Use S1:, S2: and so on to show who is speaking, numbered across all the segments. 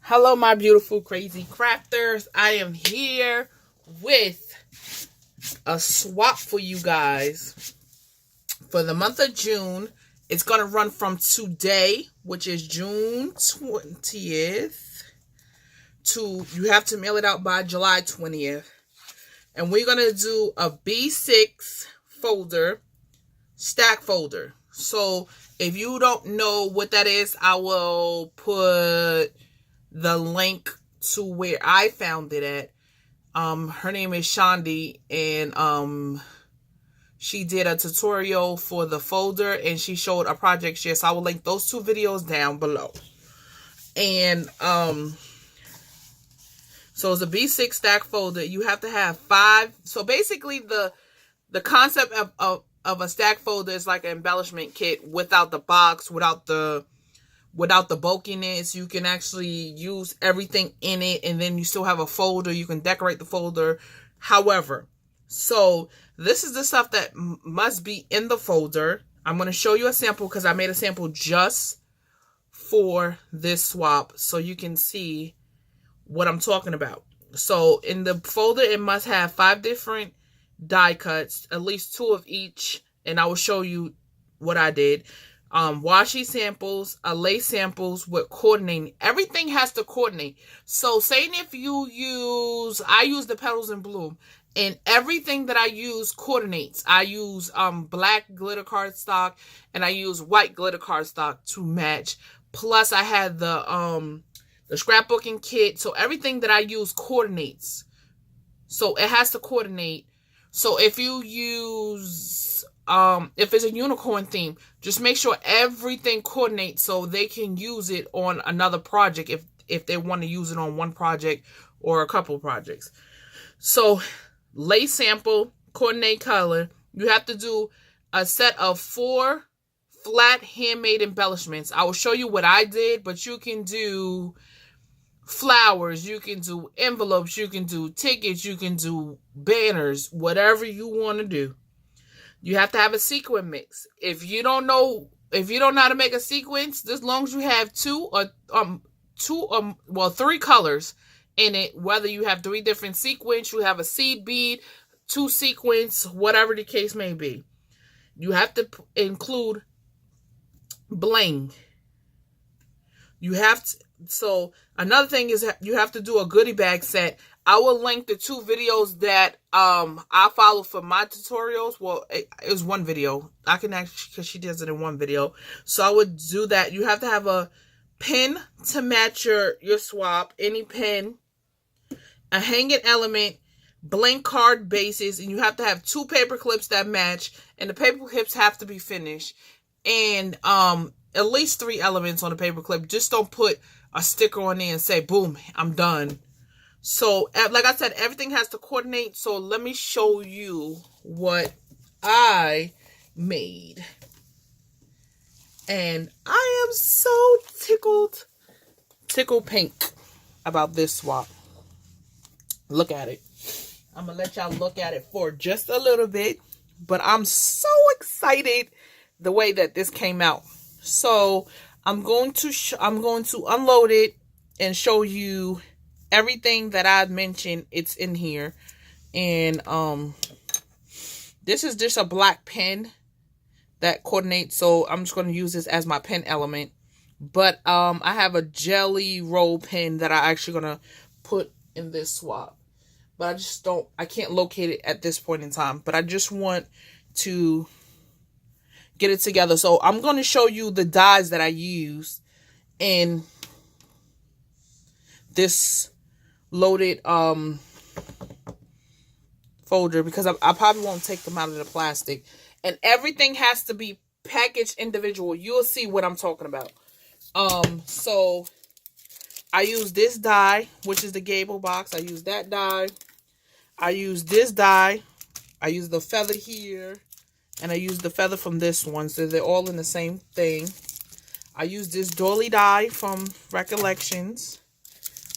S1: Hello, my beautiful crazy crafters. I am here with a swap for you guys for the month of June. It's going to run from today, which is June 20th, to you have to mail it out by July 20th. And we're going to do a B6 folder, stack folder. So if you don't know what that is, I will put the link to where I found it at. Her name is Shandi, and she did a tutorial for the folder, and she showed a project share. So I will link those two videos down below. And so it's a B6 stack folder. You have to have 5. So basically the concept of a stack folder is like an embellishment kit without the box, without the bulkiness. You can actually use everything in it, and then you still have a folder. You can decorate the folder however. So this is the stuff that must be in the folder. I'm going to show you a sample because I made a sample just for this swap so you can see what I'm talking about. So in the folder, it must have 5 different die cuts, at least 2 of each, and I will show you what I did. Washi samples, lace samples with coordinating. Everything has to coordinate. So saying if I use the petals in bloom, and everything that I use coordinates. I use black glitter cardstock, and I use white glitter cardstock to match. Plus I had the scrapbooking kit. So everything that I use coordinates. So it has to coordinate. So if you use if it's a unicorn theme, just make sure everything coordinates so they can use it on another project if they want to use it on one project or a couple projects. So lace sample, coordinate color. You have to do a set of 4 flat handmade embellishments. I will show you what I did, but you can do flowers, you can do envelopes, you can do tickets, you can do banners, whatever you want to do. You have to have a sequin mix. If you don't know how to make a sequence, as long as you have 3 colors in it, whether you have 3 different sequins, you have a seed bead, 2 sequins, whatever the case may be. You have to include bling. So another thing is you have to do a goodie bag set. I will link the 2 videos that I follow for my tutorials. Well, it was one video. I can actually, because she does it in one video. So I would do that. You have to have a pin to match your swap, any pin, a hanging element, blank card bases, and you have to have 2 paper clips that match, and the paper clips have to be finished, and at least 3 elements on the paper clip. Just don't put a sticker on there and say, boom, I'm done. So, like I said, everything has to coordinate. So, let me show you what I made. And I am so tickled pink about this swap. Look at it. I'm going to let y'all look at it for just a little bit. But I'm so excited the way that this came out. So, I'm going to unload it and show you everything that I mentioned. It's in here. And this is just a black pen that coordinates, so I'm just going to use this as my pen element. But I have a jelly roll pen that I actually going to put in this swap, but I can't locate it at this point in time. But I just want to get it together. So I'm going to show you the dies that I use in this loaded folder, because I probably won't take them out of the plastic, and everything has to be packaged individual. You'll see what I'm talking about. So I use this die, which is the gable box. I use that die. I use this die. I use the feather here, and I use the feather from this one, so they're all in the same thing. I use this doily die from Recollections.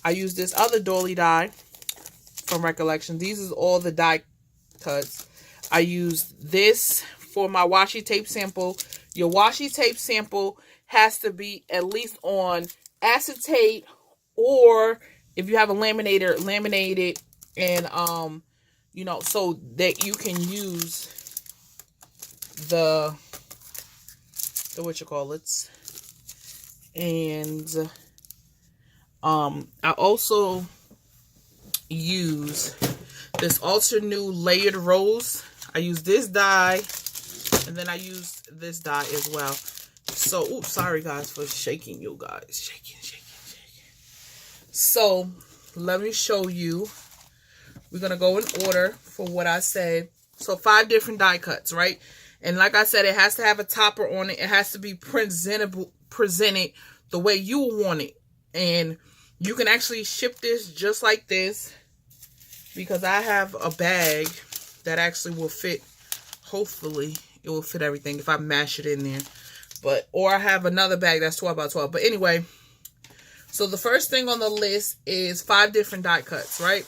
S1: I use this other doily die from Recollections. These is all the die cuts. I use this for my washi tape sample. Your washi tape sample has to be at least on acetate or if you have a laminator, laminate it, and you know, so that you can use the what you call it. And I also use this Ultra New Layered Rose. I use this die, and then I use this die as well. So, oops, sorry guys for shaking you guys. Shaking. So, let me show you. We're going to go in order for what I said. So, 5 different die cuts, right? And like I said, it has to have a topper on it. It has to be presented the way you want it. And you can actually ship this just like this, because I have a bag that actually will fit. Hopefully, it will fit everything if I mash it in there. But, or I have another bag that's 12 by 12. But anyway, so the first thing on the list is 5 different die cuts, right?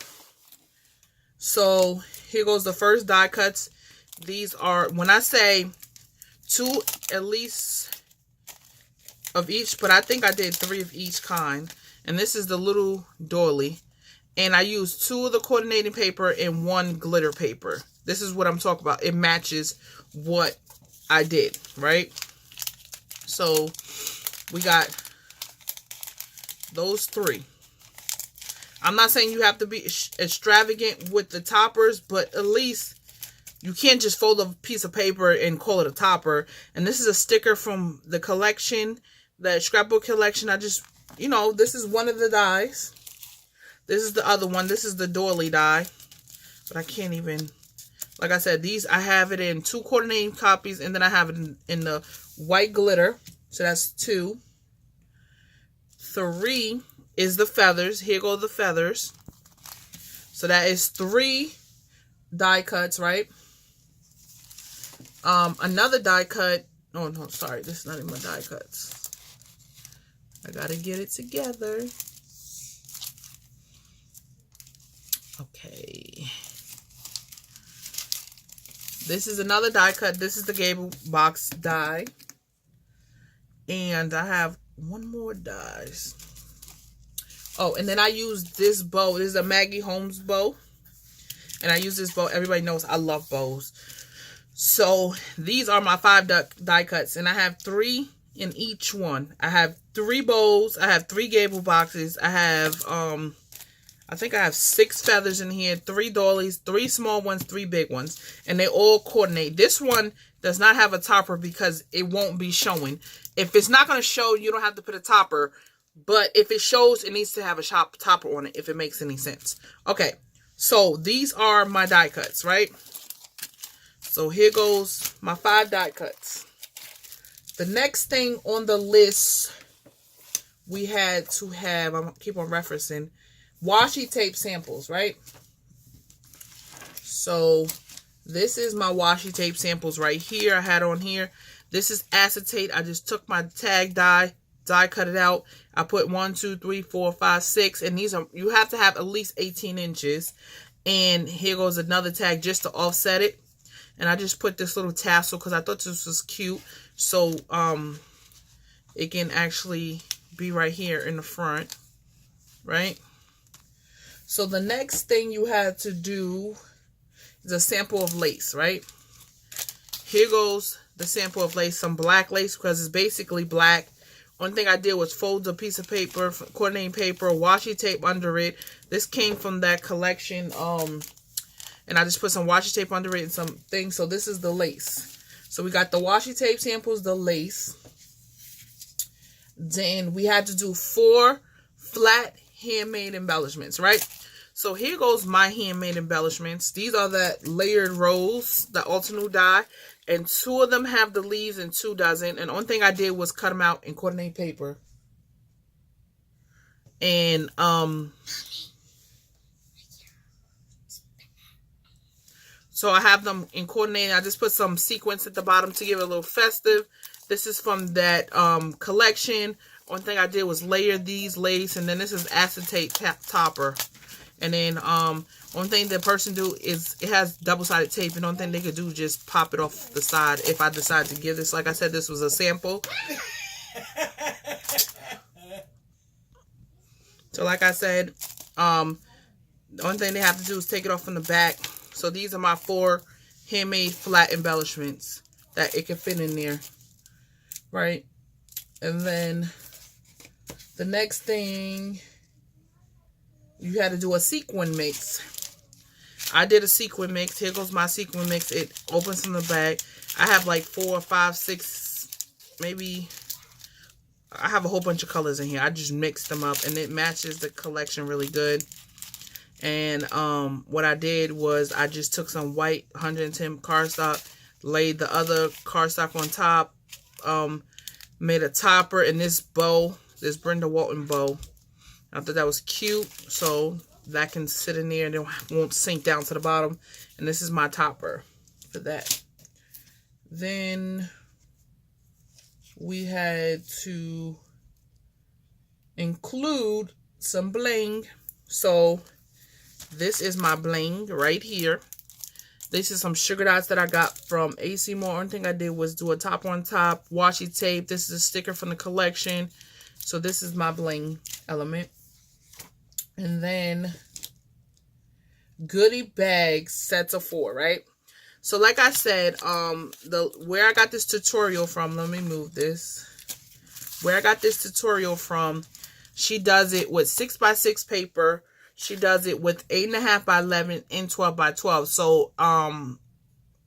S1: So here goes the first die cuts. These are, when I say 2 at least of each, but I think I did 3 of each kind. And this is the little doily. And I used 2 of the coordinating paper and 1 glitter paper. This is what I'm talking about. It matches what I did, right? So we got those 3. I'm not saying you have to be extravagant with the toppers, but at least you can't just fold a piece of paper and call it a topper. And this is a sticker from the collection, the scrapbook collection. I just, you know, this is one of the dies. This is the other one. This is the doily die. But I can't even, like I said, these, I have it in 2 coordinating copies, and then I have it in the white glitter. So that's 2. 3 is the feathers. Here go the feathers. So that is 3 die cuts, right? Another die cut. Oh, no, sorry. This is not in my die cuts. I gotta get it together. Okay. This is another die cut. This is the Gable box die. And I have one more dies. Oh, and then I use this bow. This is a Maggie Holmes bow. And I use this bow. Everybody knows I love bows. So these are my 5 die cuts. And I have 3 in each one. I have 3 bows. I have 3 Gable boxes. I have, I think I have 6 feathers in here. 3 doilies, 3 small ones, 3 big ones. And they all coordinate. This one does not have a topper because it won't be showing. If it's not going to show, you don't have to put a topper. But if it shows, it needs to have a topper on it, if it makes any sense. Okay, so these are my die cuts, right? So here goes my 5 die cuts. The next thing on the list, we had to have, I'm keep on referencing, washi tape samples, right? So this is my washi tape samples right here. I had on here. This is acetate. I just took my tag die cut it out. I put 1, 2, 3, 4, 5, 6, and these are, you have to have at least 18 inches. And here goes another tag just to offset it. And I just put this little tassel because I thought this was cute. So it can actually be right here in the front, right? So the next thing you had to do is a sample of lace, right? Here goes the sample of lace, some black lace because it's basically black. One thing I did was fold a piece of paper, coordinating paper, washi tape under it. This came from that collection, and I just put some washi tape under it and some things. So this is the lace. So we got the washi tape samples, the lace. Then we had to do 4 flat handmade embellishments, right? So here goes my handmade embellishments. These are that layered rose, the Ultra New die. And 2 of them have the leaves and 2 doesn't. And the only thing I did was cut them out in coordinate paper. And so I have them in coordinate. I just put some sequins at the bottom to give it a little festive. This is from that collection. One thing I did was layer these lace. And then this is acetate topper. And then one thing the person do is it has double-sided tape. And the only thing they could do is just pop it off the side if I decide to give this. Like I said, this was a sample. So like I said, the only thing they have to do is take it off from the back. So these are my 4 handmade flat embellishments that it can fit in there, right? And then the next thing, you had to do a sequin mix. I did a sequin mix. Here goes my sequin mix. It opens from the back. I have like 4, 5, 6, maybe. I have a whole bunch of colors in here. I just mixed them up and it matches the collection really good. And what I did was I just took some white 110 cardstock, laid the other cardstock on top, made a topper, and this bow, this Brenda Walton bow. I thought that was cute, so that can sit in there and it won't sink down to the bottom. And this is my topper for that. Then we had to include some bling. So this is my bling right here. This is some sugar dots that I got from AC Moore. Only thing I did was do a top on top, washi tape. This is a sticker from the collection. So this is my bling element. And then goodie bags, sets of 4, right? So like I said, where I got this tutorial from, let me move this. Where I got this tutorial from, she does it with 6x6 paper. She does it with 8.5 by 11 and 12 by 12. So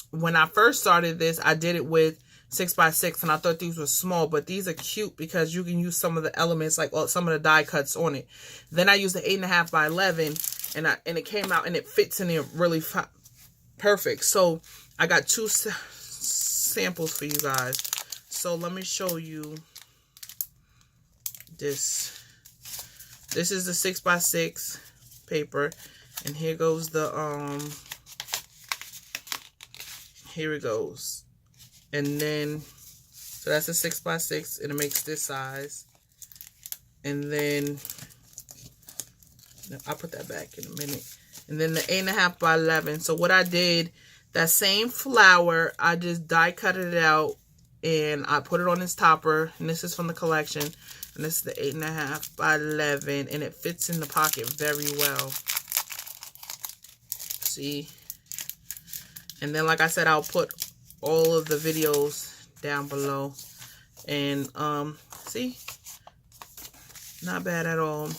S1: when I first started this, I did it with 6x6 and I thought these were small, but these are cute because you can use some of the elements, like some of the die cuts on it. Then I used the 8.5 by 11 and it came out and it fits in there really perfect. So I got 2 samples for you guys. So let me show you this. This is the 6x6 paper, and here goes the here it goes. And then so that's a 6x6 and it makes this size. And then I'll put that back in a minute. And then the 8.5 by 11. So what I did, that same flower, I just die cut it out and I put it on this topper. And this is from the collection. And this is the 8.5 by 11. And it fits in the pocket very well. See? And then like I said, I'll put all of the videos down below. And see? Not bad at all.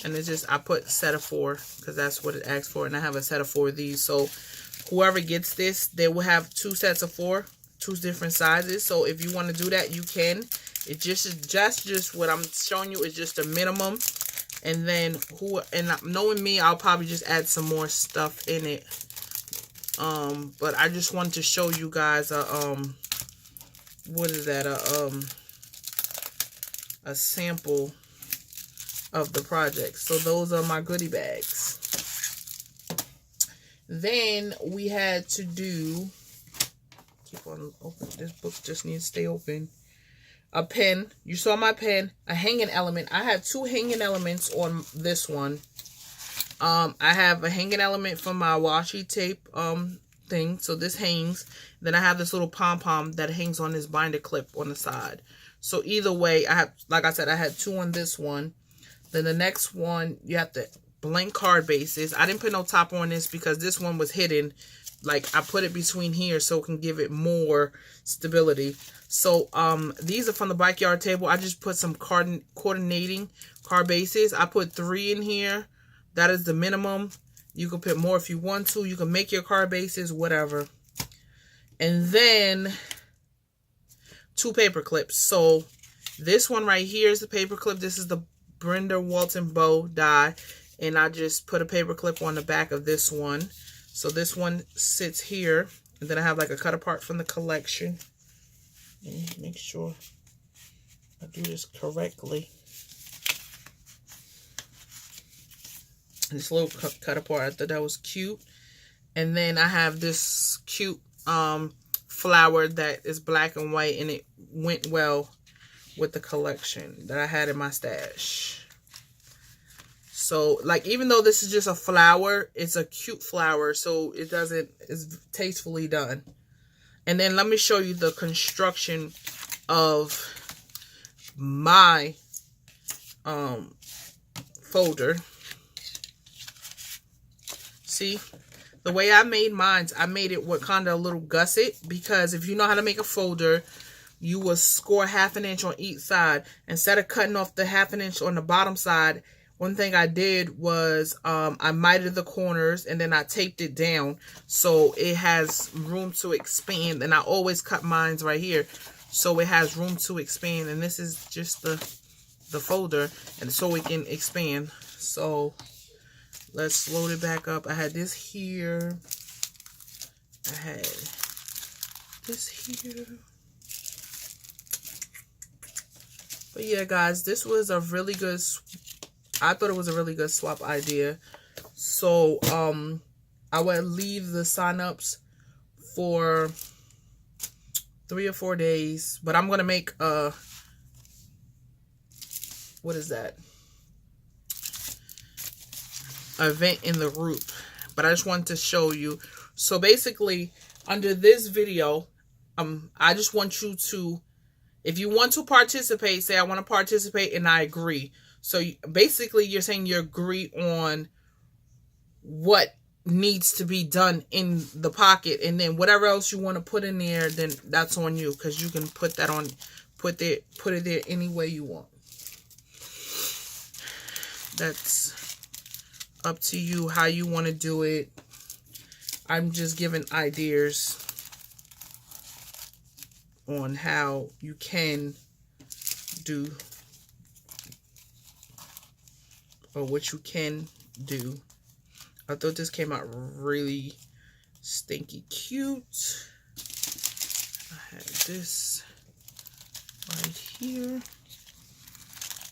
S1: And it's just, I put set of 4 because that's what it asked for. And I have a set of 4 of these. So whoever gets this, they will have 2 sets of 4, 2 different sizes. So if you want to do that, you can. It just what I'm showing you is just a minimum. And then knowing me, I'll probably just add some more stuff in it. But I just wanted to show you guys what is that? A sample of the project. So those are my goodie bags. Then we had to do, keep on open, this book just needs to stay open. A pen. You saw my pen. A hanging element. I have 2 hanging elements on this one. I have a hanging element from my washi tape thing. So this hangs. Then I have this little pom-pom that hangs on this binder clip on the side. So either way, I have, like I said, I had 2 on this one. Then the next one, you have to blank card bases. I didn't put no top on this because this one was hidden. Like I put it between here so it can give it more stability. So these are from the backyard table. I just put some coordinating card bases. I put 3 in here. That is the minimum. You can put more if you want to. You can make your card bases, whatever. And then 2 paper clips. So this one right here is the paper clip. This is the Brenda Walton bow die, and I just put a paper clip on the back of this one. So this one sits here, and then I have like a cut apart from the collection. Let me make sure I do this correctly. This little cut apart, I thought that was cute. And then I have this cute flower that is black and white, and it went well with the collection that I had in my stash. So like, even though this is just a flower, it's a cute flower, so it's tastefully done. And then let me show you the construction of my folder. See, the way I made mine, I made it with kind of a little gusset, because if you know how to make a folder, you will score 1/2 inch on each side. Instead of cutting off the 1/2 inch on the bottom side, one thing I did was I mitered the corners and then I taped it down so it has room to expand. And I always cut mines right here so it has room to expand. And this is just the folder, and so it can expand. So let's load it back up. I had this here. I had this here. But yeah, guys, this was a really good, I thought it was a really good swap idea. So I would leave the sign-ups for 3 or 4 days. But I'm going to make a, what is that? Event in the group. But I just wanted to show you. So basically, under this video, I just want you to, if you want to participate, say I want to participate and I agree. So basically you're saying you agree on what needs to be done in the pocket, and then whatever else you want to put in there, then that's on you, because you can put that on, put it there any way you want. That's up to you how you want to do it. I'm just giving ideas on how you can do, or what you can do. I thought this came out really stinky cute. I had this right here.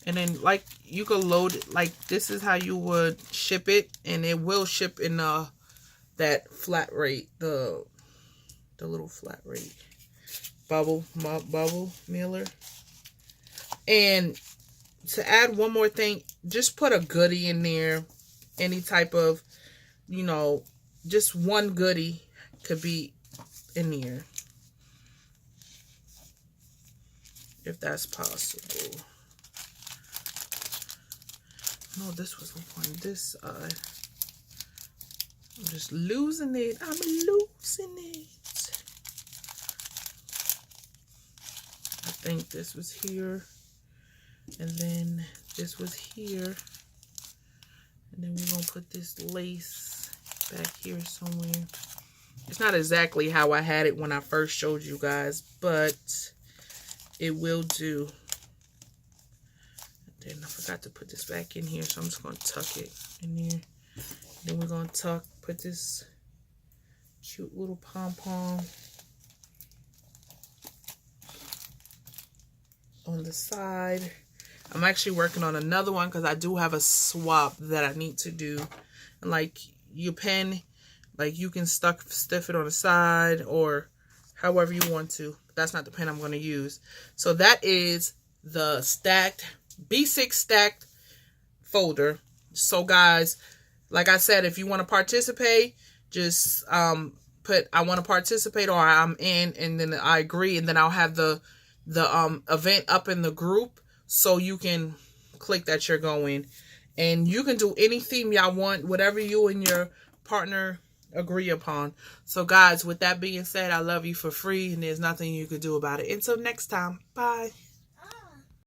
S1: And then, like, you could load it, like, this is how you would ship it, and it will ship in that flat rate, the little flat rate bubble mailer. And to add one more thing, just put a goodie in there. Any type of, you know, just one goodie could be in here, if that's possible. No, this was the point. This side, I'm just losing it. I'm losing it. I think this was here, and then this was here, and then we're gonna put this lace back here somewhere. It's not exactly how I had it when I first showed you guys, but it will do. And then I forgot to put this back in here, so I'm just gonna tuck it in here. Then we're gonna put this cute little pom-pom on the side. I'm actually working on another one because I do have a swap that I need to do. And like your pen, like you can stiff it on the side or however you want to. That's not the pen I'm going to use. So that is the stacked B6 stacked folder. So guys, like I said, if you want to participate, just put I want to participate or I'm in, and then I agree, and then I'll have the event up in the group, so you can click that you're going, and you can do any theme y'all want, whatever you and your partner agree upon. So guys, with that being said, I love you for free, and there's nothing you could do about it. Until next time, bye.